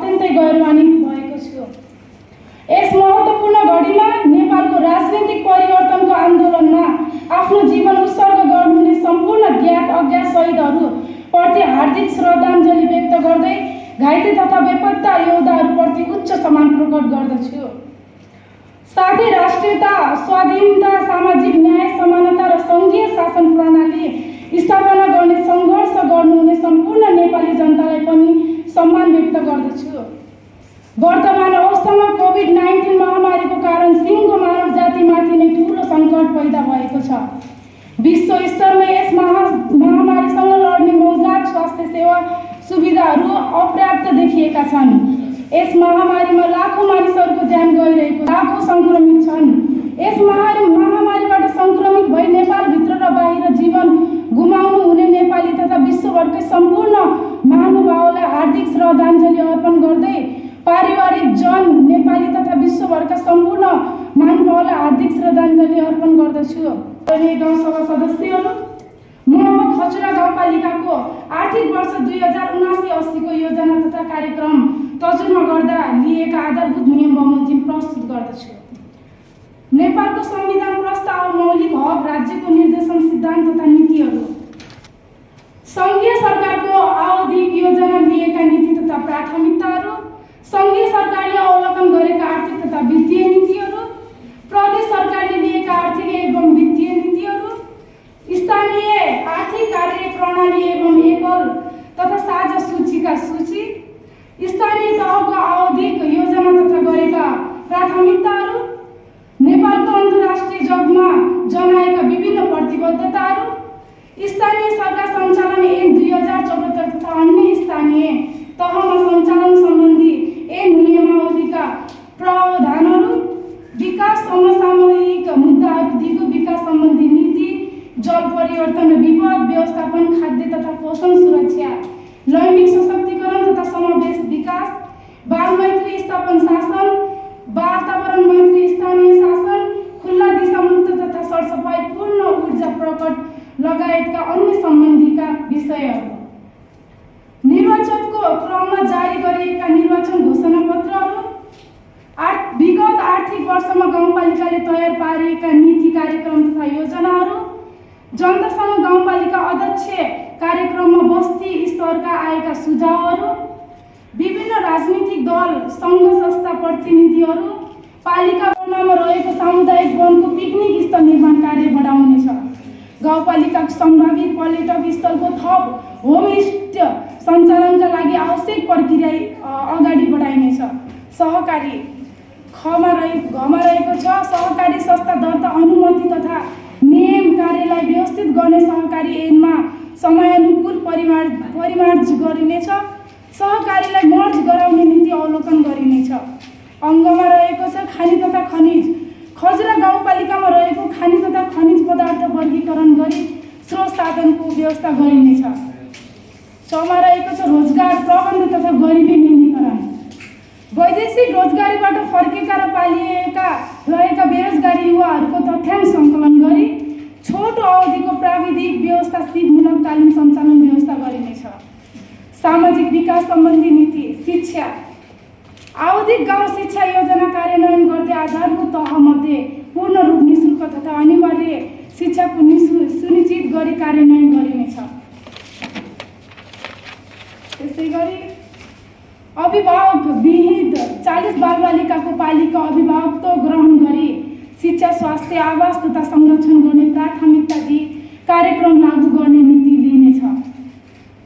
अत्यन्तै गौरवान्वित भएको छु। यस महत्त्वपूर्ण घडीमा नेपालको राजनीतिक परिवर्तनको आन्दोलनमा आफ्नो जीवन उत्सर्ग गर्नुहुने सम्पूर्ण ज्ञात अज्ञात शहीदहरू प्रति हार्दिक श्रद्धाञ्जली व्यक्त गर्दै घाइते तथा बेपत्ता योद्धाहरूप्रति उच्च सम्मान प्रकट गर्दछु। साथै राष्ट्रियता, स्वाधीनता, सामाजिक न्याय, समानता र सङ्घीय शासन प्रणाली स्थापना गर्ने सङ्घर्ष गर्नुहुने सम्पूर्ण नेपाली जनतालाई पनि सम्मान व्यक्त गर्दछु। वर्तमान अवस्थामा कोभिड-19 महामारीको कारण सिङ्गो मानव जातिमाथि नै ठुलो सङ्कट पैदा भएको छ। विश्व स्तरमा यस महामारीसँग लड्ने मौजात स्वास्थ्य सेवा सुविधाहरू अपर्याप्त देखिएका छन्। यस महामारीमा लाखौँ मानिसहरूको ज्यान गइरहेको, लाखौँ सङ्क्रमित छन्। यस महामारीबाट सङ्क्रमित भई नेपालभित्र र बाहिर जीवन गुमाउनु हुने नेपाली तथा विश्वभरकै सम्पूर्ण महानुभावलाई हार्दिक श्रद्धाञ्जली अर्पण गर्दै पारिवारिक जन नेपाली तथा विश्वभरका सम्पूर्ण महानुभावलाई हार्दिक श्रद्धाञ्जली अर्पण गर्दछु। गाउँसभा सदस्यहरू, म अब खजुरा गाउँपालिकाको आर्थिक वर्ष 2079-80 को योजना तथा कार्यक्रम तर्जुमा गर्दा लिएका आधारभूत नियम बमोजिम प्रस्तुत गर्दछु। नेपालको संविधान प्रस्ताव, मौलिक हक, राज्यको निर्देशन सिद्धान्त तथा नीतिहरू, सङ्घीय सरकारको आवधिक योजना लिएका नीति तथा प्राथमिकताहरू, सङ्घीय सरकारले अवलोकन गरेका आर्थिक तथा वित्तीय नीतिहरू, प्रदेश सरकारले लिएका आर्थिक एवं वित्तीय नीतिहरू, स्थानीय आर्थिक कार्य प्रणाली एवं एकल तथा साझा सूचीका सूची, स्थानीय तहको आवधिक योजना तथा गरेका प्राथमिकताहरू, नेपालको अन्तर्राष्ट्रिय जगमा जनाएका विभिन्न प्रतिबद्धताहरू, स्थानीय सरकार सञ्चालन ऐन 2074 तथा अन्य स्थानीय तहमा सञ्चालन सम्बन्धी ऐन नियमावलीका प्रावधानहरू, विकास समसामयिक मुद्दाहरू, दिगो विकास सम्बन्धी नीति, जल परिवर्तन र विपद व्यवस्थापन, खाद्य तथा पोषण सुरक्षा, लैङ्गिक सशक्तिकरण तथा समावेश विकास, बाल मैत्री स्थापन शासन, वातावरण मैत्री स्थानीय शासन, खुल्ला दिशामुक्त तथा सरसफाइपूर्ण ऊर्जा प्रकट लगायतका अन्य सम्बन्धीका विषयहरू, निर्वाचनको क्रममा जारी गरिएका निर्वाचन घोषणापत्रहरू, विगत आर्थिक वर्षमा गाउँपालिकाले तयार पारिएका नीति कार्यक्रम तथा योजनाहरू, जनतासँग गाउँपालिका अध्यक्ष कार्यक्रममा बस्ती स्तरका आएका सुझावहरू, विभिन्न राजनीतिक दल, सङ्घ संस्था प्रतिनिधिहरू, पालिका वनमा रहेको सामुदायिक वनको पिकनिक स्थल निर्माण कार्य बढाउनेछ। गाउँपालिकाको सम्भावित पर्यटक स्थलको थप होमस्टे सञ्चालनका लागि आवश्यक प्रक्रिया अगाडि बढाइनेछ। सहकारी घमा रहेको छ। सहकारी संस्था दर्ता अनुमति तथा नियम कार्यलाई व्यवस्थित गर्ने सहकारी ऐनमा समयानुकूल परिमार्जन गरिनेछ। सहकारीलाई मर्ज गराउने नीति अवलोकन गरिनेछ। अङ्गमा रहेको छ खानी तथा खनिज। खजुरा गाउँपालिकामा रहेको खानी तथा खनिज पदार्थ वर्गीकरण गरी स्रोत साधनको व्यवस्था गरिनेछ। छमा रहेको छ रोजगार प्रबन्ध तथा गरिबी न्यूनीकरण। वैदेशिक रोजगारीबाट फर्केका र पालिएका रहेका बेरोजगारी युवाहरूको तथ्याङ्क सङ्कलन गरी छोटो अवधिको प्राविधिक व्यवस्थासितमूलक तालिम सञ्चालन व्यवस्था गरिनेछ। सामाजिक विकास सम्बन्धी नीति, शिक्षा, आवधिक गाउँ शिक्षा योजना कार्यान्वयन गर्दै आधारभूत तहमध्ये पूर्ण रूप निःशुल्क तथा अनिवार्य शिक्षाको सुनिश्चित गरी कार्यान्वयन गरिनेछ। त्यसै गरी अभिभावक विहित 40 बालबालिकाको पालिका अभिभावकत्व ग्रहण गरी शिक्षा, स्वास्थ्य, आवास तथा संरक्षण गर्ने प्राथमिकता दिई कार्यक्रम लागू गर्ने नीति लिइनेछ।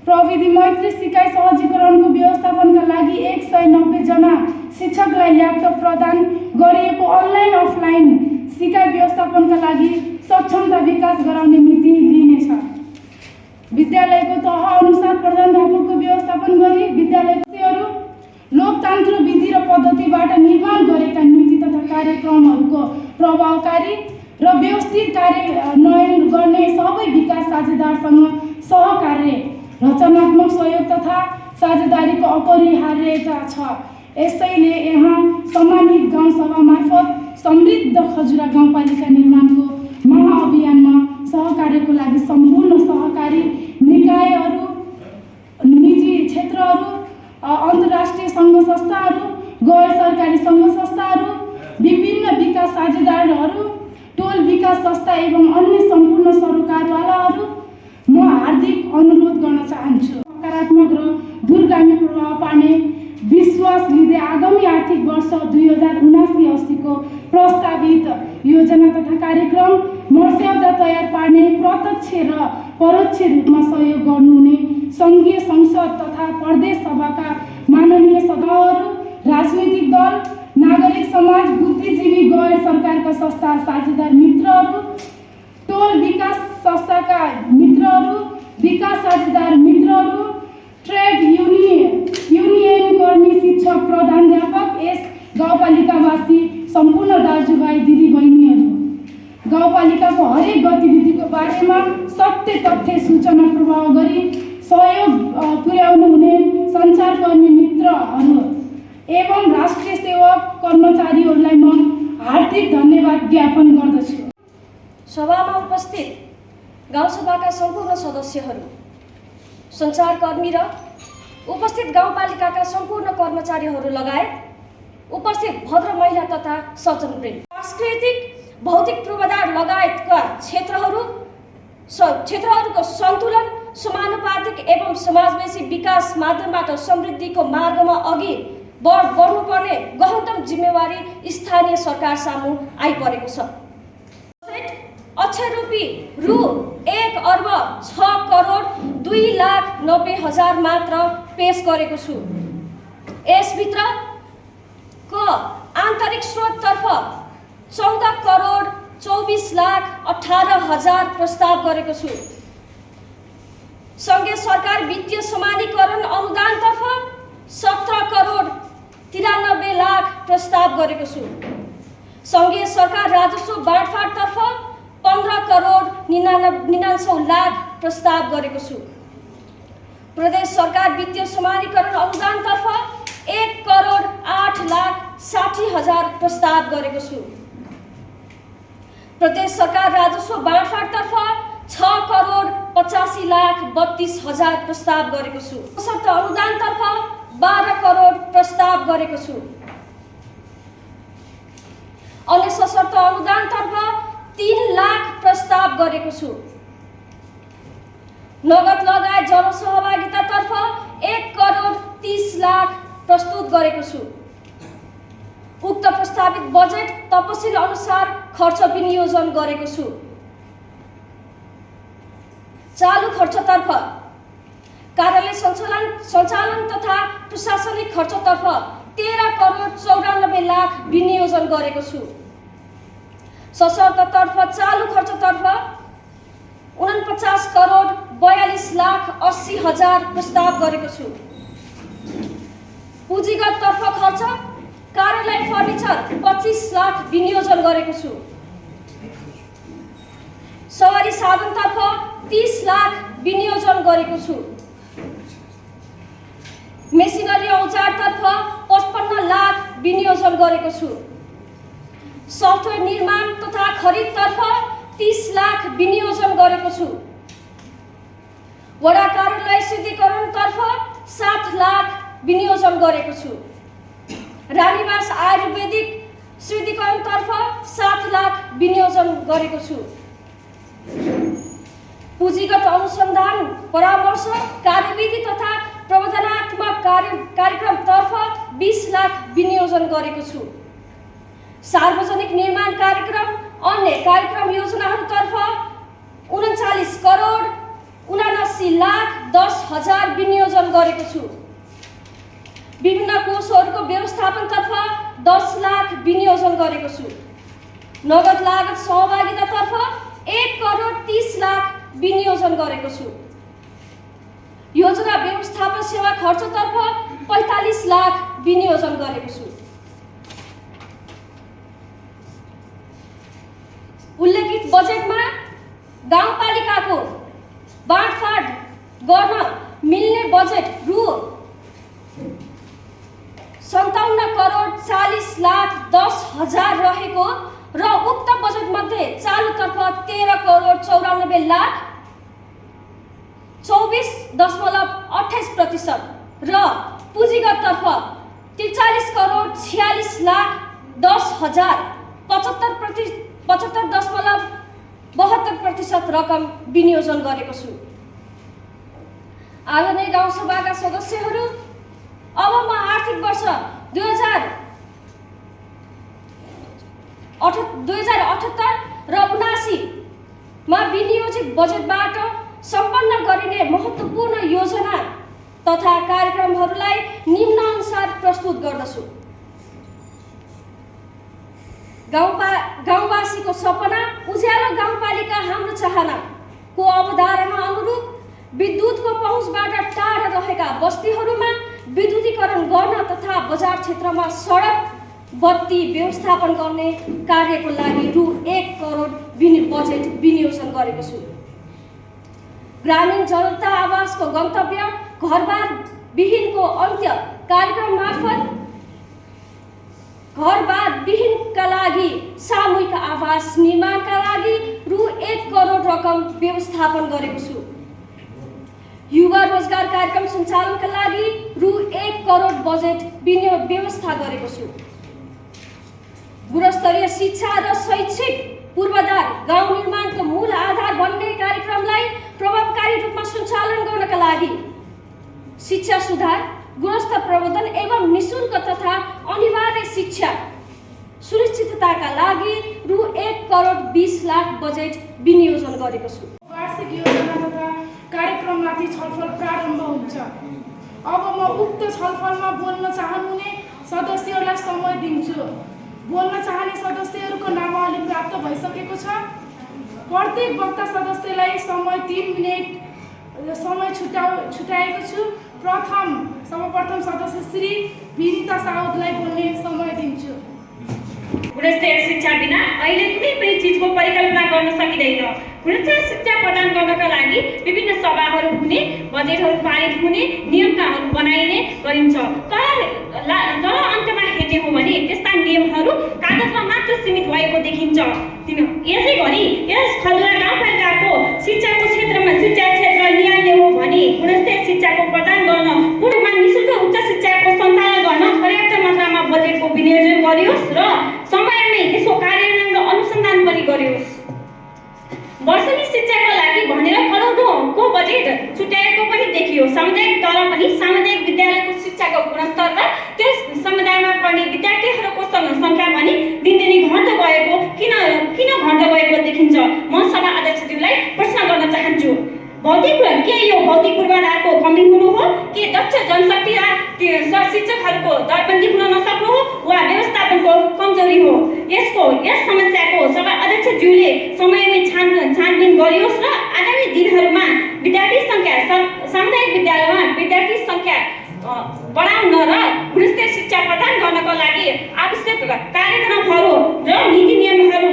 प्रविधि मैत्री सिकाइ सहजीकरणको व्यवस्थापनका लागि 190 जना शिक्षकलाई ल्यापटप प्रदान गरिएको अनलाइन अफलाइन सिकाइ व्यवस्थापनका लागि सक्षमता विकास गराउने नीति लिइनेछ। विद्यालयको तह अनुसार प्रधानाध्यापकको व्यवस्थापन गरी विद्यालयहरू लोकतान्त्रिक विधि र पद्धतिबाट निर्माण गरेका नीति तथा कार्यक्रमहरूको प्रभावकारी र व्यवस्थित कार्यान्वयन गर्ने सबै विकास साझेदारसँग सहकार्य, रचनात्मक सहयोग तथा साझेदारीको अपरिहार्यता छ। यसैले यहाँ सम्मानित गाउँसभा मार्फत समृद्ध खजुरा गाउँपालिका निर्माणको महाअभियानमा सहकार्यको लागि सम्पूर्ण सहकारी निकायहरू, निजी क्षेत्रहरू, अन्तर्राष्ट्रिय सङ्घ सहकारी सङ्घ संस्थाहरू, विभिन्न विकास साझेदारहरू, टोल विकास संस्था एवं अन्य सम्पूर्ण सरोकारवालाहरू म हार्दिक अनुरोध गर्न चाहन्छु। सकारात्मक र दूरगामी प्रभाव पार्ने विश्वास लिँदै आगामी आर्थिक वर्ष 2079-80 को प्रस्तावित योजना तथा कार्यक्रम मर्स्याउदा तयार पार्ने प्रत्यक्ष र परोक्ष रूपमा सहयोग गर्नुहुने सङ्घीय संसद तथा प्रदेश सभाका माननीय सदस्यहरू, राजनीतिक दल, नागरिक समाज, बुद्धिजीवी, गैर सरकारका संस्था साझेदार मित्रहरू, टोल विकास संस्थाका मित्रहरू, विकास साझेदार मित्रहरू, ट्रेड युनियन कर्मी, शिक्षक, प्रधानाध्यापक, यस गाउँपालिकावासी सम्पूर्ण दाजुभाइ दिदीबहिनीहरू, गाउँपालिकाको हरेक गतिविधिको बारेमा सत्य तथ्य सूचना प्रवाह गरी सहयोग पुर्याउनु हुने सञ्चारकर्मी मित्रहरू एवं राष्ट्रिय सेवक कर्मचारीहरूलाई म हार्दिक धन्यवाद ज्ञापन गर्दछु। सभामा उपस्थित गाउँसभाका सम्पूर्ण सदस्यहरू, सञ्चारकर्मी र उपस्थित गाउँपालिकाका सम्पूर्ण कर्मचारीहरू लगायत उपस्थित भद्र महिला तथा सज्जनवृन्द, सांस्कृतिक भौतिक पूर्वाधार लगायतका क्षेत्रहरूको सन्तुलन, समानुपातिक एवं समावेशी विकास माध्यमबाट समृद्धिको मार्गमा अघि बढ्नुपर्ने गहनतम जिम्मेवारी स्थानीय सरकार सामु आइपरेको छ। अक्षय रूपी रु 1,06,02,90,000 मात्र पेश गरेको छु। यसभित्रको आन्तरिक स्रोततर्फ 14,24,18,000 प्रस्ताव गरेको छु। सङ्घीय सरकार वित्तीय समानीकरण अनुदानतर्फ 17,93,00,000 प्रस्ताव गरेको छु। सङ्घीय सरकार राजस्व बाँडफाँडतर्फ 15,99,00,000 प्रस्ताव गरेको छु। प्रदेश सरकार वित्तीय समानीकरण अनुदानतर्फ 1,08,60,000 प्रस्ताव गरेको छु। प्रदेश सरकार राजस्व बाँडफाँडतर्फ 6,85,32,000 प्रस्ताव गरेको छु। सशक्त अनुदानतर्फ 12 करोड प्रस्ताव गरेको छु। अन्य सशक्त अनुदानतर्फ 3 लाख प्रस्ताव गरेको छु। नगद लगायत जनसहभागितातर्फ 1,30,00,000 प्रस्तुत गरेको छु। उक्त प्रस्तावित बजेट तपसिल अनुसार खर्च विनियोजन गरेको छु। चालु खर्चतर्फ कार्यालय सञ्चालन तथा प्रशासनिक खर्चतर्फ 13,94,00,000 विनियोजन गरेको छु। सशर्ततर्फ चालु खर्चतर्फ 49,42,80,000 प्रस्ताव गरेको छु। पुँजीगततर्फ खर्च कार्यालय फर्निचर 25 लाख विनियोजन गरेको छु। सवारी साधनतर्फ 30 लाख विनियोजन गरेको छु। मेसिनरी औजारतर्फ 55 लाख विनियोजन गरेको छु। सफ्टवेयर निर्माण तथा खरिदतर्फ 30 लाख विनियोजन गरेको छु। वडा कार्यालय शुद्धिकरणतर्फ 7 लाख विनियोजन गरेको छु। रानीवास आयुर्वेदिक शुद्धिकरणतर्फ 7 लाख विनियोजन गरेको छु। पुँजीगत अनुसन्धान, परामर्श, कार्यविधि तथा प्रबन्धनात्मक कार्यक्रमतर्फ 20 लाख विनियोजन गरेको छु। सार्वजनिक निर्माण कार्यक्रम, अन्य कार्यक्रम योजनाहरूतर्फ 39,79,10,000 विनियोजन गरेको छु। विभिन्न कोषहरूको व्यवस्थापनतर्फ 10 लाख विनियोजन गरेको छु। नगद लागत सहभागितातर्फ 1,30,00,000 विनियोजन गरेको छु। योजना व्यवस्थापन सेवा खर्चतर्फ 45 लाख विनियोजन गरेको छु। उल्लेखित बजेटमा गाउँपालिकाको बाँडफाँड गर्न मिल्ने बजेट रु 57,40,10,000 रहेको र उक्त बजेटमध्ये चालुतर्फ 13,94,00,000 24.28% र पुँजीगततर्फ 43,46,10,75.72% रकम विनियोजन गरेको छु। आदरणीय गाउँसभाका सदस्यहरू, अब म आर्थिक वर्ष 2078 र 79 मा विनियोजित बजेटबाट सम्पन्न गरिने महत्त्वपूर्ण योजना तथा कार्यक्रमहरूलाई निम्नानुसार प्रस्तुत गर्दछु। गाउँवासीको सपना उज्यालो गाउँपालिका हाम्रो चाहनाको अवधारणा अनुरूप विद्युतको पहुँचबाट टाढा रहेका बस्तीहरूमा विद्युतीकरण गर्न तथा बजार क्षेत्रमा सडक बत्ती व्यवस्थापन गर्ने कार्यको लागि रु 1 करोड बजेट विनियोजन गरेको छु। ग्रामीण जनता आवासको गन्तव्य घरबार विहीनको अन्त्य कार्यक्रम मार्फत घरबार विहीनका लागि सामूहिक आवास निर्माणका लागि रु 1 करोड रकम व्यवस्थापन गरेको छु। युवा रोजगार कार्यक्रम सञ्चालनका लागि रु 1 करोड बजेट व्यवस्था गरेको छु। गुणस्तरीय शिक्षा र शैक्षिक पूर्वाधार गाउँ निर्माणको मूल आधार बन्ने कार्यक्रमलाई प्रभावकारी रूपमा सञ्चालन गर्नका लागि शिक्षा सुधार, गुणस्तर प्रवर्धन एवं निःशुल्क तथा अनिवार्य शिक्षा सुनिश्चितताका लागि रु 1 करोड 20 लाख बजेट विनियोजन गरेको छु। वार्षिक योजना तथा कार्यक्रममाथि छलफल प्रारम्भ हुन्छ। अब म उक्त छलफलमा बोल्न चाहनुहुने सदस्यहरूलाई समय दिन्छु। बोल्न चाहने सदस्यहरूको नामावली प्राप्त भइसकेको छ। प्रत्येक वक्ता सदस्यलाई समय 3 मिनेट समय छुट्याएको छु। सर्वप्रथम सदस्य श्री विनिता साउदलाई बोल्ने समय दिन्छु। गुणस्तरीय शिक्षा बिना अहिले कुनै पनि चिजको परिकल्पना गर्न सकिँदैन। गुणस्तरीय शिक्षा प्रदान गर्नका लागि विभिन्न सभाहरू हुने, बजेटहरू पारित हुने, नियमहरू बनाइने गरिन्छ। तर अन्तमा हेर्ने हो भने त्यस्ता नियमहरू कागजमा मात्र सीमित भएको देखिन्छ। यसै गरी यस खजुरा गाउँपालिकाको शिक्षाको क्षेत्रमा शिक्षा क्षेत्र निहाल्ने हो भने गुणस्तरीय शिक्षाको प्रदान गर्न पूर्वमा निःशुल्क उच्च शिक्षाको सञ्चालन गर्न पर्याप्त मात्रामा बजेटको विनियोजन गरियोस् र समयमै त्यसको कार्यान्वयन र अनुसन्धान पनि गरियोस्। वर्षेनी शिक्षाको लागि भनेर करोडौँको बजेट छुट्याएको पनि देखियो। सामुदायिक तल पनि सामुदायिक विद्यालयको शिक्षाको गुणस्तर र त्यस समुदायमा पढ्ने विद्यार्थीहरूको सङ्ख्या पनि दिनदिनै घट्दै गएको किन घट्दै गएको देखिन्छ। म सभा अध्यक्षज्यूलाई प्रश्न गर्न चाहन्छु, के यो भौतिक पूर्वाधारको कमी हुनु हो कि दक्ष जनशक्ति र शिक्षकहरूको दरबन्दी हुन नसक्नु हो वा व्यवस्थापनको कमजोरी हो? यस समस्याको सभा अध्यक्षज्यूले समयमै छानबिन गरियोस् र आगामी दिनहरूमा विद्यार्थी सङ्ख्या सामुदायिक विद्यालयमा विद्यार्थी सङ्ख्या बढाउन र गुणस्तरीय शिक्षा प्रदान गर्नको लागि आवश्यक कार्यक्रमहरू र नीति नियमहरू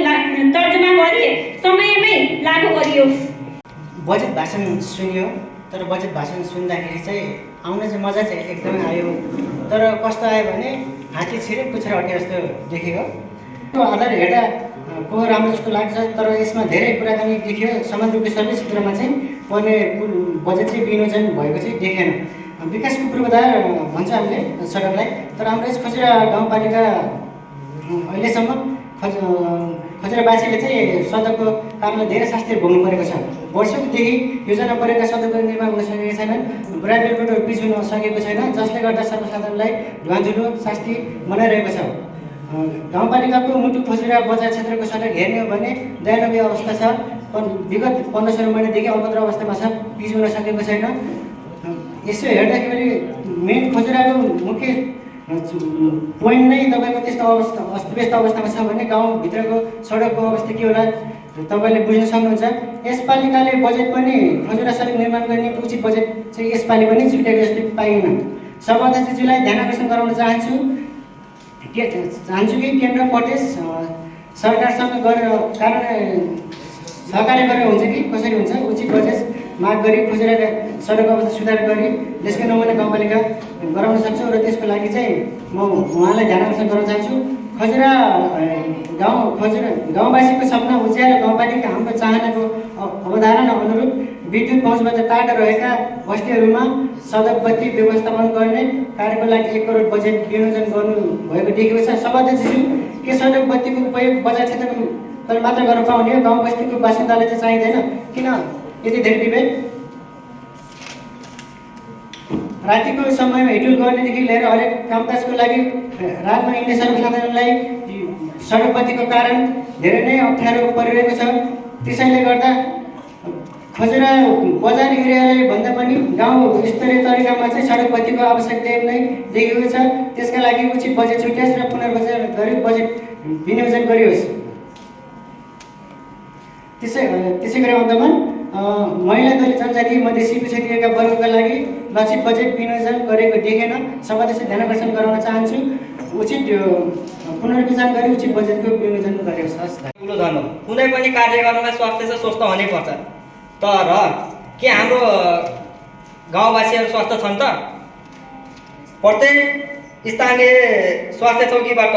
तर्जुमा गरी समयमै लागू गरियोस्। बजेट भाषण सुन्यो, तर बजेट भाषण सुन्दाखेरि चाहिँ आउन चाहिँ मजा चाहिँ एकदमै आयो। तर कस्तो आयो भने हात्ती छिरे पुच्छर हट्ने जस्तो देखेको। त्यो आधार हेर्दा को राम्रो जस्तो लाग्छ, तर यसमा धेरै कुराकानी देखियो। समान रूपले सबै क्षेत्रमा चाहिँ पर्ने बजेट चाहिँ विनियोजन भएको चाहिँ देखेन। विकासको पूर्वाधार भन्छ हामीले सडकलाई, तर हाम्रो यस खजुरा गाउँपालिका अहिलेसम्म खजुरावासीले चाहिँ सडकको कारणले धेरै शास्ति भोग्नु परेको छ। वर्षौँदेखि योजना परेका सडकहरू निर्माण हुन सकेका छैनन्, ग्राभेल पिच हुन सकेको छैन, जसले गर्दा सर्वसाधारणलाई धुवाधुलो शास्ति बनाइरहेको छ। गाउँपालिकाको मुटु खजुरा बजार क्षेत्रको सडक हेर्ने हो भने दयनीय अवस्था छ। विगत 15-16 महिनादेखि अभद्र अवस्थामा छ, पिच हुन सकेको छैन। यसो हेर्दाखेरि मेन खजुराको मुख्य पोइन्ट नै तपाईँको त्यस्तो अवस्था अस्तव्यस्त अवस्थामा छ भने गाउँभित्रको सडकको अवस्था के होला तपाईँले बुझ्न सक्नुहुन्छ। यसपालिकाले बजेट पनि खजुरा सडक निर्माण गर्ने उचित बजेट चाहिँ यसपालि पनि छुट्याएको जस्तो पाइएन। सभाध्यक्षज्यूलाई ध्यान आकर्षण गराउन चाहन्छु कि केन्द्र प्रदेश सरकारसँग गरेर सहकार्य गरेर हुन्छ कि कसरी हुन्छ, उचित बजेट माग गरी खजुरा सडक अवस्था सुधार गरी देशको नमुना गाउँपालिका गराउन सक्छौँ र त्यसको लागि चाहिँ म उहाँलाई ध्यान आकर्षण गर्न चाहन्छु। गाउँवासीको सपना उज्यालो गाउँपालिका हाम्रो चाहनाको अवधारणा अनुरूप विद्युत पहुँचबाट टाढा रहेका बस्तीहरूमा सडक बत्ती व्यवस्थापन गर्ने कार्यको लागि 1 करोड बजेट विनियोजन गर्नुभएको देखिएको छ। सभाध्यक्षज्यू, के सडक बत्तीको उपयोग बजार क्षेत्रमा मात्र गर्न पाउने हो? गाउँ बस्तीको बासिन्दाले चाहिँ चाहिँदैन? किन यति धेरै विभेद? रातिको समयमा हिडुल गर्नेदेखि लिएर हरेक कामकाजको लागि रातमा हिँड्ने सर्वसाधारणलाई सडक बत्तीको कारण धेरै नै अप्ठ्यारो परिरहेको छ। त्यसैले गर्दा खजुरा बजार एरियालाई भन्दा पनि गाउँ स्तरीय तरिकामा चाहिँ सडक बत्तीको आवश्यकता नै देखिएको छ। त्यसका लागि उचित बजेट छुट्याओस् र पुनर्विचार गरी बजेट विनियोजन गरियोस्। त्यसै गरी अन्तमा महिला दलित जनजाति मधेसी पिछडिएका वर्गका लागि लक्षित बजेट विनियोजन गरेको देखेन। सभाध्यक्ष ध्यान आकर्षण गराउन चाहन्छु, उचित पुनर्विचार गरी उचित बजेटको विनियोजन गरियोस्। ठुलो धन हो, कुनै पनि कार्य गर्नलाई स्वास्थ्य चाहिँ स्वस्थ हुनैपर्छ। तर के हाम्रो गाउँवासीहरू स्वस्थ छन् त? प्रत्येक स्थानीय स्वास्थ्य चौकीबाट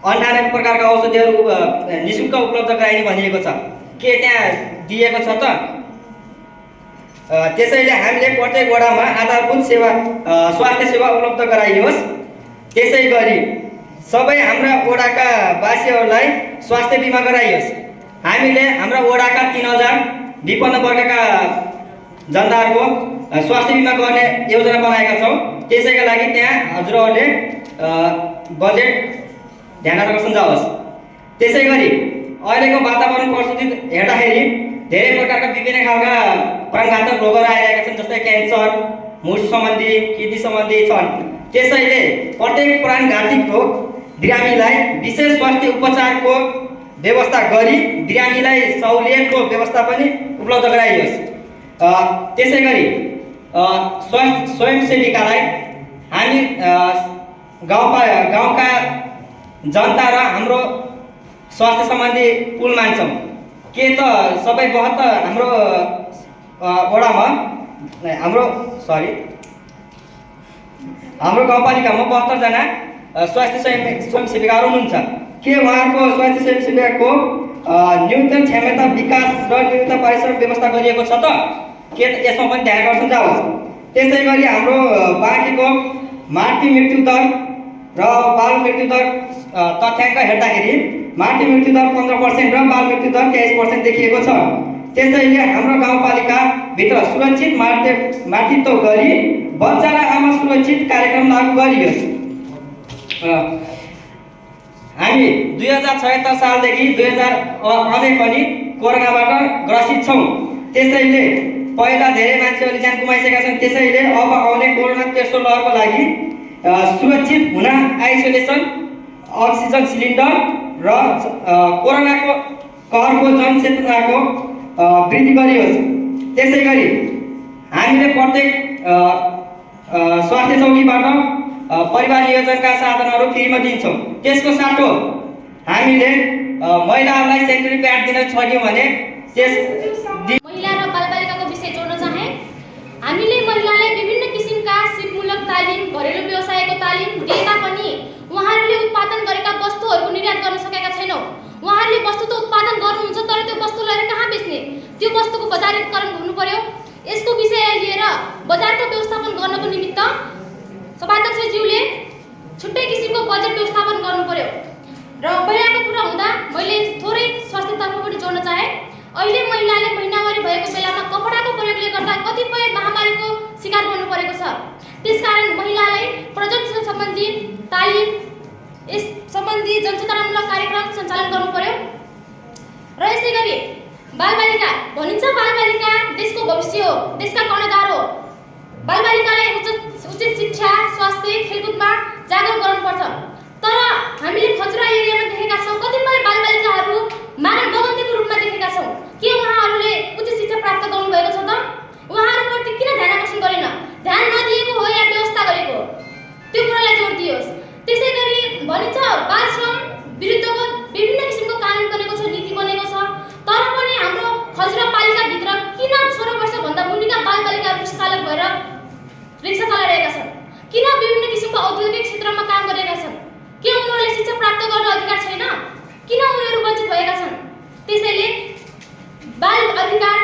98 प्रकारका औषधिहरू निःशुल्क उपलब्ध गराइने भनिएको छ। के त्यहाँ दिएको छ त? त्यसैले हामीले प्रत्येक वडामा आधारभूत सेवा स्वास्थ्य सेवा उपलब्ध गराइयोस्। त्यसै गरी सबै हाम्रा वडाका वासीहरूलाई स्वास्थ्य बिमा गराइयोस्। हामीले हाम्रा वडाका 3000 विपन्न वर्गका जनताहरूको स्वास्थ्य बिमा गर्ने योजना बनाएका छौँ। त्यसैका लागि त्यहाँ हजुरहरूले बजेट ध्यान आकर्षण जाओस्। त्यसै गरी अहिलेको वातावरण परिस्थिति हेर्दाखेरि धेरै प्रकारका विभिन्न खालका प्राणघातक रोगहरू आइरहेका छन्, जस्तै क्यान्सर, मुड सम्बन्धी, किडनी सम्बन्धी छन्। त्यसैले प्रत्येक प्राणघातक रोग बिरामीलाई विशेष स्वास्थ्य उपचारको व्यवस्था गरी बिरामीलाई सहुलियतको व्यवस्था पनि उपलब्ध गराइयोस्। त्यसै गरी स्वयंसेविकालाई हामी गाउँका जनता र हाम्रो स्वास्थ्य सम्बन्धी पुल मान्छौँ। के त सबै 72 हाम्रो वडामा हाम्रो गाउँपालिकामा 72 जना स्वास्थ्य स्वयंसेविकाहरू हुनुहुन्छ। के उहाँहरूको स्वास्थ्य स्वयंसेविकाको न्यूनतम क्षमता विकास र न्यूनतम परिश्रम व्यवस्था गरिएको छ त? के यसमा पनि ध्यान आकर्षण जाओस्। त्यसै गरी हाम्रो बाँकीको मातृ मृत्यु दर र बाल मृत्यु दर तथ्याङ्क हेर्दाखेरि मातृ मृत्यु दर 15% र बाल मृत्यु दर 23% देखिएको छ। त्यसैले हाम्रो गाउँपालिकाभित्र सुरक्षित मातृत्व गरी बच्चा र आमा सुरक्षित कार्यक्रम लागू गरियोस्। हामी 2076 सालदेखि 2000 अझै पनि कोरोनाबाट ग्रसित छौँ। त्यसैले पहिला धेरै मान्छेहरूले ज्यान गुमाइसकेका छन्। त्यसैले अब आउने कोरोना तेस्रो लहरको लागि सुरक्षित हुन आइसोलेसन, अक्सिजन सिलिन्डर र कोरोनाको कहरको जनचेतनाको वृद्धि गरियोस्। त्यसै गरी हामीले प्रत्येक स्वास्थ्य चौकीबाट परिवार नियोजनका साधनहरू फ्रीमा दिन्छौँ। त्यसको साटो हामीले महिलाहरूलाई सेनिटरी प्याड दिन छोड्यौँ भने महिला र बालबालिकाको विषय जोड्न चाहे। हामीले महिलालाई विभिन्न किसिमका सिपमूलक तालिम, घरेलु व्यवसायको तालिम दिए तापनि उहाँहरूले उत्पादन गरेका वस्तुहरूको निर्यात गर्न सकेका छैनौँ। उहाँहरूले वस्तु त उत्पादन गर्नुहुन्छ, तर त्यो वस्तु लिएर कहाँ बेच्ने? त्यो वस्तुको बजारीकरण हुनु पर्यो। यसको विषयलाई लिएर बजारको व्यवस्थापन गर्नको निमित्त सभाध्यक्षज्यूले छुट्टै किसिमको बजेट व्यवस्थापन गर्नु पर्यो। र महिलाको कुरा हुँदा मैले थोरै स्वास्थ्यतर्फ पनि जोड्न चाहे। अहिले महिलाले महिनावारी भएको बेलामा कपडाको प्रयोगले गर्दा कतिपय महामारीको शिकार बन्नु परेको छ। त्यसकारण महिलालाई प्रजनन सम्बन्धी तालिम, यस सम्बन्धी जनचेतनामूलक कार्यक्रम सञ्चालन गर्नु पर्यो। र यसै गरी बालबालिका भनिन्छ, बालबालिका देशको भविष्य हो, देशका कर्णधार हो। बालबालिकालाई उचित शिक्षा, स्वास्थ्य, खेलकुदमा जागरुक गर्नुपर्छ। तर हामीले खजुरा एरियामा देखेका छौँ कतिपय बालबालिकाहरू मानव बगन्तीको रूपमा देखेका छौँ। के उहाँहरूले उचित शिक्षा प्राप्त गर्नुभएको छ त? उहाँहरूप्रति किन ध्यान आकर्षण गरेन? ध्यान नदिएको हो या व्यवस्था गरेको हो? त्यो कुरालाई जोड दियोस्। त्यसै गरी भनिन्छ बाल श्रम विरुद्धको विभिन्न किसिमको कानुन बनेको छ, नीति बनेको छ। तर पनि हाम्रो खजुरा पालिकाभित्र किन 16 वर्षभन्दा मुनिका बालबालिकाहरू रिक्सा चालक भएर रिक्सा चलाइरहेका छन्? किन विभिन्न किसिमको औद्योगिक क्षेत्रमा काम गरिरहेका छन्? के उनीहरूले शिक्षा प्राप्त गर्न अधिकार छैन? किन उनीहरू वञ्चित भएका छन्? त्यसैले बाल अधिकार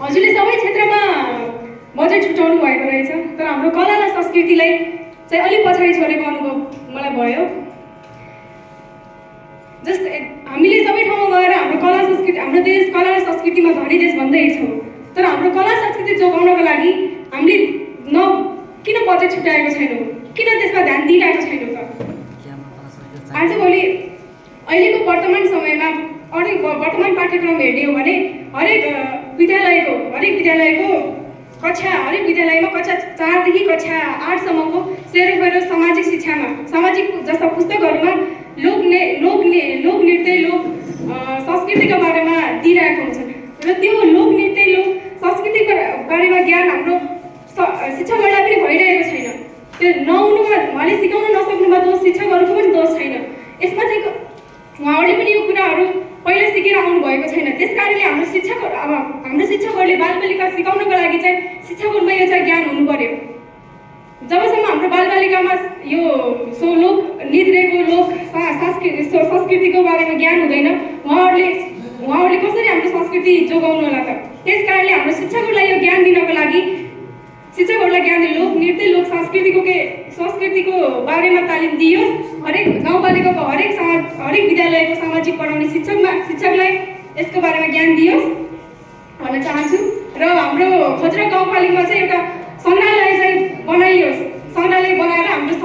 हजुरले सबै क्षेत्रमा बजेट छुट्याउनु भएको रहेछ, तर हाम्रो कला र संस्कृतिलाई चाहिँ अलिक पछाडि छोडेको अनुभव मलाई भयो। जस्तै हामीले सबै ठाउँमा गएर हाम्रो कला संस्कृति, हाम्रो देश कला र संस्कृतिमा धनी देश भन्दै हिँड्छौँ, तर हाम्रो कला संस्कृति जोगाउनको लागि हामीले किन बजेट छुट्याएको छैनौँ, किन त्यसमा ध्यान दिइरहेको छैनौँ त? आजभोलि अहिलेको वर्तमान समयमा वर्तमान पाठ्यक्रम हेर्ने हो भने हरेक विद्यालयमा कक्षा 4 देखि कक्षा 8 सम्मको सेरोफेरो सामाजिक शिक्षामा सामाजिक जस्ता पुस्तकहरूमा लोक नृत्य संस्कृतिको बारेमा दिइरहेको हुन्छन् र त्यो लोक नृत्य संस्कृतिको बारेमा ज्ञान हाम्रो शिक्षकहरूलाई पनि भइरहेको छैन। त्यो नहुनुमा, उहाँले सिकाउन नसक्नुमा दोष शिक्षकहरूको पनि दोष छैन। यसमा चाहिँ उहाँहरूले पनि यो कुराहरू पहिला सिकेर आउनु भएको छैन। त्यसकारणले हाम्रो शिक्षकहरूले बालबालिका सिकाउनको लागि चाहिँ शिक्षकहरूमा यो चाहिँ ज्ञान हुनु पर्यो। जबसम्म हाम्रो बालबालिकामा यो लोक नृत्यको संस्कृतिको बारेमा ज्ञान हुँदैन, उहाँहरूले कसरी हाम्रो संस्कृति जोगाउनु होला त? त्यसकारणले हाम्रो शिक्षकहरूलाई यो ज्ञान दिनको लागि शिक्षकहरूलाई ज्ञान लोक नृत्य संस्कृतिको बारेमा तालिम दियोस्। हरेक गाउँपालिकाको हरेक विद्यालयको सामाजिक पढाउने शिक्षकलाई यसको बारेमा ज्ञान दियोस् भन्न चाहन्छु। र हाम्रो खजुरा गाउँपालिकामा चाहिँ एउटा सङ्ग्रहालय चाहिँ बनाइयोस्। सङ्ग्रहालय बनाएर हाम्रो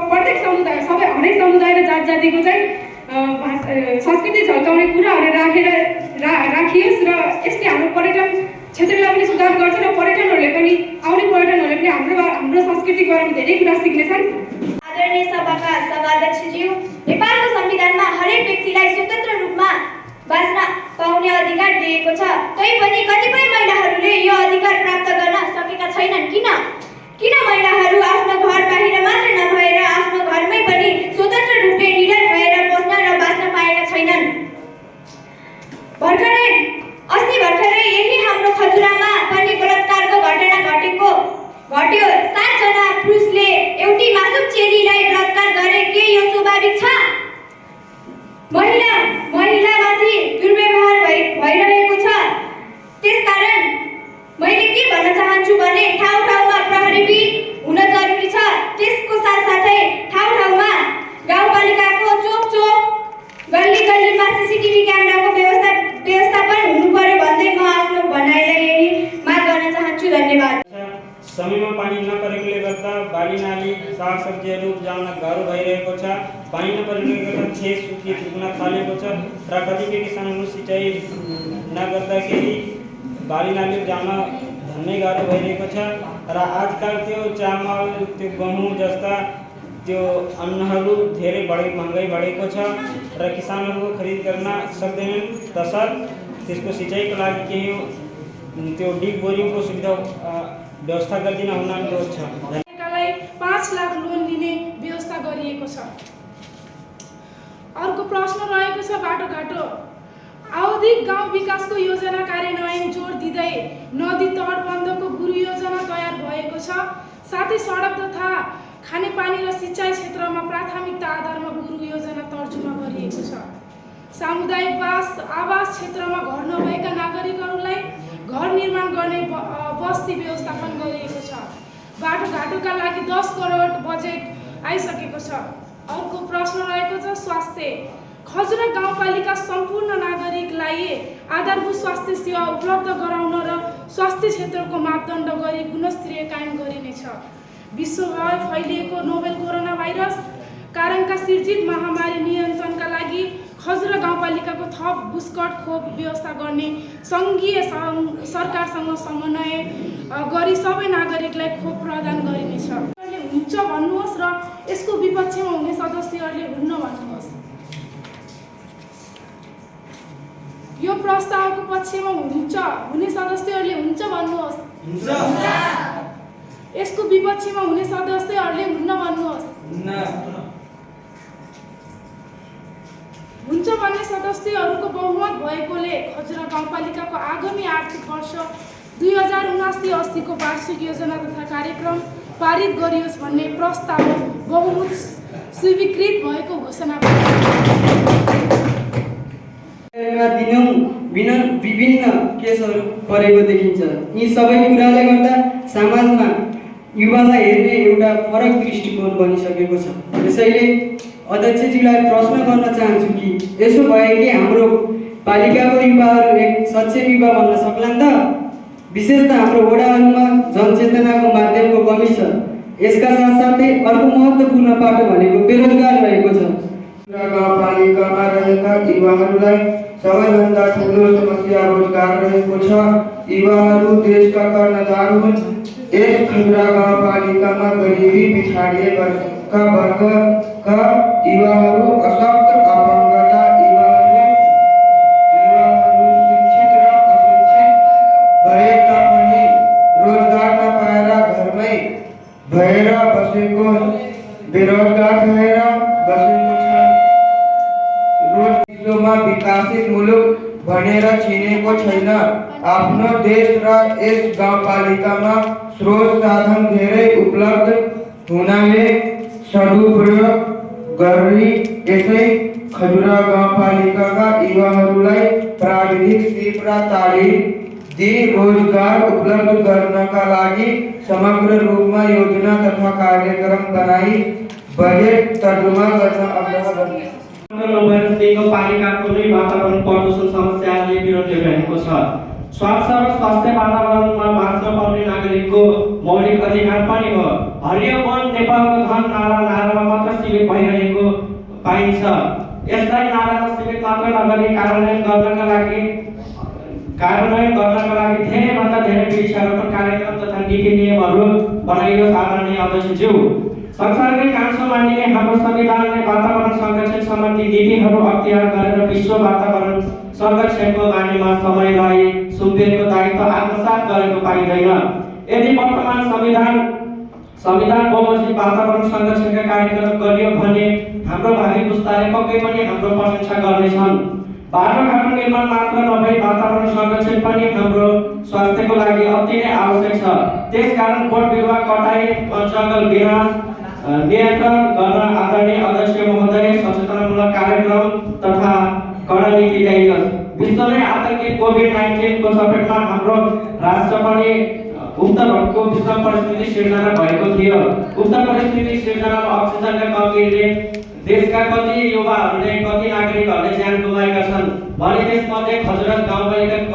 प्रत्येक समुदाय हरेक समुदाय र जात जातिको चाहिँ संस्कृति झल्काउने कुराहरू राखियोस् र यसले हाम्रो पर्यटन क्षेत्रलाई पनि सुधार गर्छ र आउने पर्यटनहरूले पनि हाम्रो संस्कृतिको बारेमा धेरै कुरा सिक्नेछन्। आदरणीय सभाका सभाध्यक्षज्यू, नेपालको संविधानमा हरेक व्यक्तिलाई स्वतन्त्र रूपमा बाँच्न पाउने अधिकार दिएको छ। तैपनि कतिपय महिलाहरूले यो अधिकार प्राप्त गर्न सकेका छैनन्। किन महिलाहरू आफ्नो घर बाहिर मात्र नभएर आफ्नो घरमै पनि स्वतन्त्र रूपले निडर भएर बस्न र बाँच्न पाएका छैनन्? भर्खरै यही हाम्रो खजुरामा पनि बलात्कारको घटना घट्यो। 7 जना पुरुषले एउटी मासुम चेलीलाई बलात्कार गरे। के यो स्वाभाविक छ? महिलामाथि दुर्व्यवहार भइरहेको छ। त्यसकारण मैले के भन्न चाहन्छु भने ठाउँमा प्रहरीबिट हुन जरुरी छ। त्यसको साथसाथै ठाउँमा गाउँपालिकाको चोक गल्लीमा सीसीटीभी क्यामेराको व्यवस्थापन हुनु पर्यो भन्दै म आफ्नो भनाइलाई यही माग गर्न चाहन्छु। धन्यवाद। समयमा पानी नपरेकोले गर्दा बाली नाली सागसब्जीहरू उब्जाउन गाह्रो भइरहेको छ। पानी नपरेकोले गर्दा छेस पुग्न थालेको छ र कतिपय किसानहरू सिँचाइ नगर्दाखेरि बाली नाली उब्जाउन झन्नै गाह्रो भइरहेको छ र आजकल त्यो चामल, त्यो गहुँ जस्ता त्यो अन्नहरू धेरै महँगाई बढेको छ र किसानहरूको खरिद गर्न सक्दैनन्। तसर्थ त्यसको सिँचाइको लागि केही त्यो डिप बोरिङको सुविधा व्यवस्था गरिदिन हुन अनुरोध छ। 5 लाख लोन लिने व्यवस्था गरिएको छ। अर्को प्रश्न रहेको छ बाटोघाटो। आवधिक गाउँ विकासको योजना कार्यान्वयन जोड दिँदै नदी तटबन्धको गुरु योजना तयार भएको छ। साथै सडक तथा खानेपानी र सिँचाइ क्षेत्रमा प्राथमिकता आधारमा गुरु योजना तर्जुमा गरिएको छ। सामुदायिक आवास क्षेत्रमा घर नभएका नागरिकहरूलाई घर निर्माण गर्ने बस्ती व्यवस्थापन गरिएको छ। बाटोघाटोका लागि 10 करोड बजेट आइसकेको छ। अर्को प्रश्न रहेको छ स्वास्थ्य। खजुरा गाउँपालिका सम्पूर्ण नागरिकलाई आधारभूत स्वास्थ्य सेवा उपलब्ध गराउन र स्वास्थ्य क्षेत्रको मापदण्ड गरी गुणस्तरीय कायम गरिनेछ। विश्वभर फैलिएको नोभेल कोरोना भाइरस कारणका सिर्जित महामारी नियन्त्रणका लागि खजुरा गाउँपालिकाको थप बुस्टर खोप व्यवस्था गर्ने सङ्घीय सरकारसँग समन्वय गरी सबै नागरिकलाई खोप प्रदान गरिनेछ। हुन्छ भन्नुहोस् र यसको विपक्षमा हुने सदस्यहरूले हुन्न भन्नुहोस्। यो प्रस्तावको पक्षमा हुने सदस्यहरूले हुन्छ भन्नुहोस्। यसको विपक्षमा हुने सदस्यहरूले हुन्न भन्नुहोस्। हुन्छ भन्ने सदस्यहरूको बहुमत भएकोले खजुरा गाउँपालिकाको आगामी आर्थिक वर्ष 2079-80 को वार्षिक योजना तथा कार्यक्रम पारित गरियोस् भन्ने प्रस्ताव बहुमत स्वीकृत भएको घोषणा विभिन्न केसहरू परेको देखिन्छ। यी सबै कुराले गर्दा समाजमा युवालाई हेर्ने एउटा फरक दृष्टिकोण बनिसकेको छ। त्यसैले अध्यक्षजीलाई प्रश्न गर्न चाहन्छु कि यसो भए कि हाम्रो पालिकाको युवाहरू एक सक्षम युवा बन्न सक्लान् त? विशेष त हाम्रो वडाहरूमा जनचेतनाको माध्यमको कमी छ। यसका साथसाथै अर्को महत्त्वपूर्ण पाटो भनेको बेरोजगार रहेको छ। गाउँपालिकामा रहेका युवाहरूलाई सबैभन्दा ठुलो समस्या रोजगार रहेको छ। युवाहरू देशका कर्णधार हुन्। यस खजुरा गाउँपालिकामा गरिबी पिछाडिएका वर्गका युवाहरू, अशक्त अपङ्गता युवाहरू शिक्षित र अशिक्षित भए तापनि रोजगार नपाएर घरमै भएर बसेको, बेरोजगार भएर बसेको छ। विश्वमा विकसित मुलुक भनेर चिनेको छैन। आफ्नो देश र यस गाउँपालिकामा स्रोत साधन धेरै उपलब्ध हुनाले सदुपयोग गरी यसै खजुरा गाउँपालिकाका युवाहरूलाई प्राविधिक सिप र तालिम दिई रोजगार उपलब्ध गर्नका लागि समग्र रूपमा योजना तथा कार्यक्रम बनाई बजेट तर्जुमा गर्न आग्रह गर्छु। पालिकाको नै वातावरण प्रदूषण समस्याले विरोध गरिरहेको छ। स्वच्छ र स्वास्थ्य वातावरणमा बाँच्न पाउने नागरिकको मौलिक अधिकार पनि हो। हरियो वन नेपालको धन नारामा मात्र सीमित भइरहेको पाइन्छ। यसलाई नारामा सीमित मात्र नगरी कार्यान्वयन गर्नका लागि धेरैभन्दा धेरै वृक्षारोपण कार्यक्रम तथा नीति नियमहरू बनाइयोस्। आदरणीय अध्यक्षज्यू, संसारकै कान्छो मानिने हाम्रो संविधानले वातावरण संरक्षण सम्बन्धी नीतिहरू अख्तियार गरेर विश्व वातावरण संरक्षणको बारेमा समयलाई सुम्पिएको दायित्व आत्मसात गरेको पाइँदैन। यदि वर्तमान संविधान बमोजिम वातावरण संरक्षणका कार्यक्रम गरियो भने हाम्रो भावी पुस्ताले पक्कै पनि हाम्रो प्रशंसा गर्नेछन्। बाटोघाटो निर्माण मात्र नभई वातावरण संरक्षण पनि हाम्रो स्वास्थ्यको लागि अति नै आवश्यक छ। त्यसकारण बोट बिरुवा कटाई, जङ्गल विनाश नियन्त्रण गर्न आदरणीय अध्यक्ष महोदय सचेतनामूलक कार्यक्रम तथा कडा नीति ल्याइयोस्। विश्वमै आतंकित कोभिड-19 को चपेटमा हाम्रो राष्ट्र पनि उक्त रोगको विषम परिस्थिति सिर्जना भएको थियो। उक्त परिस्थिति सिर्जनामा अक्सिजनका कमीले देशका कति युवाहरूले, कति नागरिकहरूले ज्यान गुमाएका छन् भने त्यसमध्ये खजुरा गाउँपालिकाका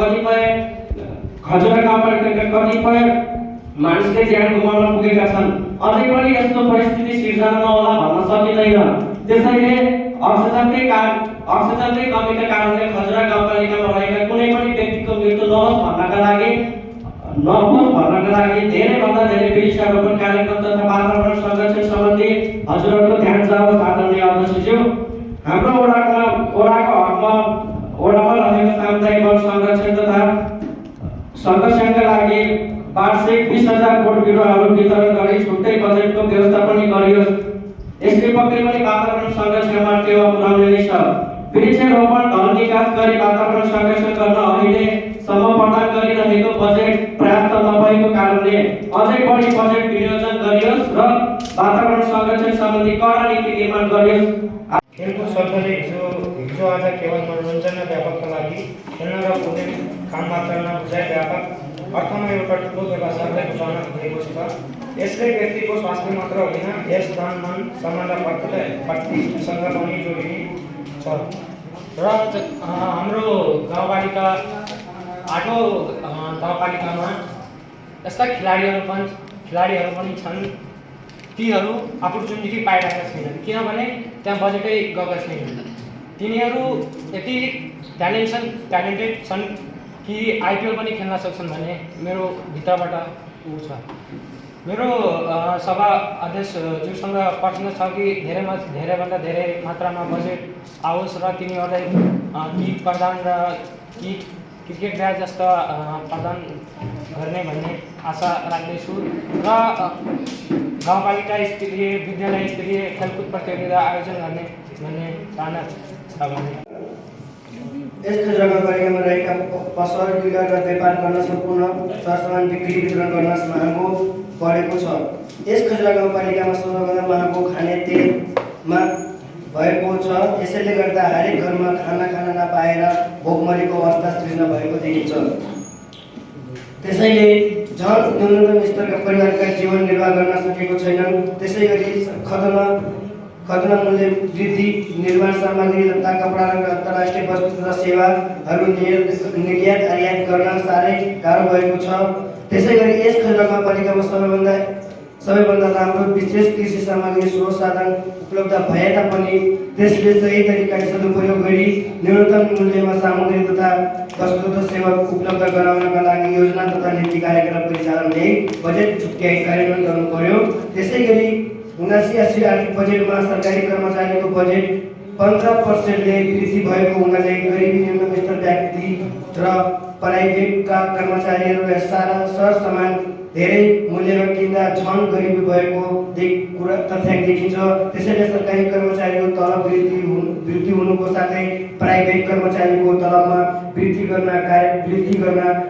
कतिपय मानिसले ज्यान गुमाउन पुगेका छन्। अझै पनि यस्तो परिस्थिति सिर्जना नहोला भन्न सकिँदैन। त्यसैले अक्सिजनकै कमीका कारणले खजुरा गाउँपालिकामा रहेका कुनै पनि व्यक्तिको मृत्यु नहोस् भन्नका लागि धेरैभन्दा धेरै वृक्षारोपण कार्यक्रम तथा वातावरण संरक्षण सम्बन्धी हजुरहरूको ध्यान जाओस्। आदरणीय अध्यक्षज्यू, हाम्रो वडाको हकमा वडामा रहेको सामुदायिक वन संरक्षण तथा संरक्षणका लागि वार्षिक 20,000 बोट बिरुवाहरू वितरण गरी छुट्टै बजेटको व्यवस्था पनि गरियोस्। यसले पक्कै पनि वातावरण संरक्षणमा टेवा पुर्याउने नै छ। वृक्षारोपण धन निकास गरी वातावरण संरक्षण गर्न अहिलेसम्म प्रदान गरिरहेको बजेट पर्याप्त नभएको कारणले अझै बढी बजेट विनियोजन गरियोस् र वातावरण संरक्षण सम्बन्धी कडा नीति निर्माण गरियोस्। खेलकुद शब्दले हिजो आज केवल मनोरञ्जन र व्यापकका लागि खेल्न र कुनै काम मात्र नबुझाइ व्यापक अर्थमा एउटा ठुलो व्यवसायलाई बुझाउन खोजेको छ। यसले व्यक्तिको स्वास्थ्य मात्र होइन, यस तन मन सम्मान र प्रतिष्ठासँग पनि जोडिने छ। र हाम्रो गाउँपालिका 8औं गाउँपालिकामा यस्ता खेलाडीहरू पनि छन्। तीहरू अपर्च्युनिटी पाइरहेका छैनन् किनभने त्यहाँ बजेटै गएको छैन। तिनीहरू यति ट्यालेन्टेड छन् कि आइपिएल पनि खेल्न सक्छन् भन्ने मेरो भित्रबाट छ। मेरो सभा अध्यक्षज्यूसँग प्रश्न छ कि धेरैभन्दा धेरै मात्रामा बजेट आओस् र तिनीहरूलाई कि प्रदान र कि क्रिकेट ब्याच जस्ता प्रदान गर्ने भन्ने आशा राख्दैछु र गाउँपालिका स्तरीय विद्यालय स्तरीय खेलकुद प्रतियोगिता आयोजन गर्ने भन्ने चाहना छ। भने यस खजुरा गाउँपालिकामा रहेका पसल बिगार र व्यापार गर्न सम्पूर्ण सरसामान बिक्री वितरण गर्न महँगो बढेको छ। यस खजुरा गाउँपालिकामा सबैभन्दा महँगो खाने तेलमा भएको छ। यसैले गर्दा हरेक घरमा खाना खान नपाएर भोकमरीको अवस्था सृजना भएको देखिन्छ। त्यसैले झन् न्यूनतम स्तरका परिवारका जीवन निर्वाह गर्न सकेको छैनन्। त्यसै गरी खदन मूल्य वृद्धि, निर्माण सामग्री तथा कपडा र अन्तर्राष्ट्रिय वस्तु तथा सेवाहरू निर्यात आयात गर्न साह्रै गाह्रो भएको छ। त्यसै गरी यस खजुरा गाउँपालिकामा सबैभन्दा राम्रो विशेष कृषि सामग्री स्रोत साधन उपलब्ध भए तापनि त्यसले सही तरिकाले सदुपयोग गरी न्यूनतम मूल्यमा सामग्री तथा वस्तु तथा सेवा उपलब्ध गराउनका लागि योजना तथा नीति कार्यक्रम परिचालनले बजेट छुट्याई कार्यान्वयन गर्नु पर्यो। त्यसै गरी 79-80 आर्थिक बजेटमा सरकारी कर्मचारीको बजेट 15%ले वृद्धि भएको हुनाले गरिबी न्यूनतम स्तर व्यक्ति र प्राइभेटका कर्मचारीहरूका सरसामान धेरै मूल्यमा किन्दा झन् गरिबी भएको कुरा तथ्याङ्क देखिन्छ। त्यसैले सरकारी कर्मचारीको तलब वृद्धि हुनुको साथै प्राइभेट कर्मचारीको तलबमा वृद्धि गर्न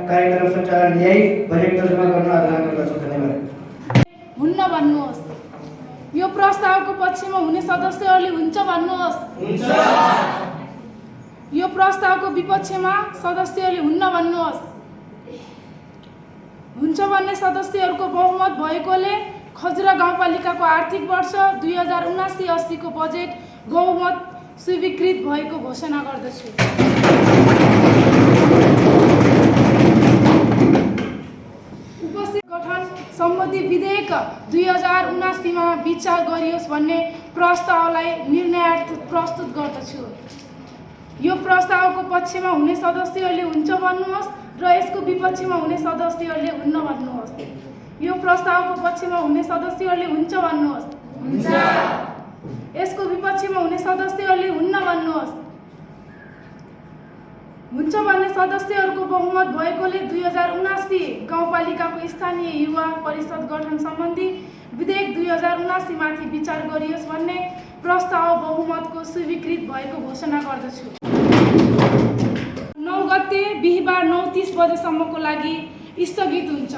कार्यक्रम सञ्चालन ल्याई बजेट तर्जुमा गर्न आग्रह गर्दछु। धन्यवाद। हुन्न भन्नुहोस्। यो प्रस्तावको पक्षमा हुने सदस्यहरूले हुन्छ भन्नुहोस्। यो प्रस्तावको विपक्षमा सदस्यहरूले हुन्न भन्नुहोस्। हुन्छ भन्ने सदस्यहरूको बहुमत भएकोले खजुरा गाउँपालिकाको आर्थिक वर्ष 2079-80 को बजेट बहुमत स्वीकृत भएको घोषणा गर्दछु। उपस्थित गठन सम्बन्धी विधेयक 2079 मा विचार गरियोस् भन्ने प्रस्तावलाई निर्णयार्थ प्रस्तुत गर्दछु। यो प्रस्तावको पक्षमा हुने सदस्यहरूले हुन्छ भन्नुहोस् र यसको विपक्षमा हुने सदस्यहरूले हुन्न भन्नुहोस्। यो प्रस्तावको पक्षमा हुने सदस्यहरूले हुन्छ भन्नुहोस्। यसको विपक्षमा हुने सदस्यहरूले हुन्न भन्नुहोस्। हुन्छ भन्ने सदस्यहरूको बहुमत भएकोले 2079 गाउँपालिकाको स्थानीय युवा परिषद गठन सम्बन्धी विधेयक 2079 माथि विचार गरियोस् भन्ने प्रस्ताव बहुमतको स्वीकृत भएको घोषणा गर्दछु। 9 गते बिहीबार 9:30 बजेसम्मको लागि स्थगित हुन्छ।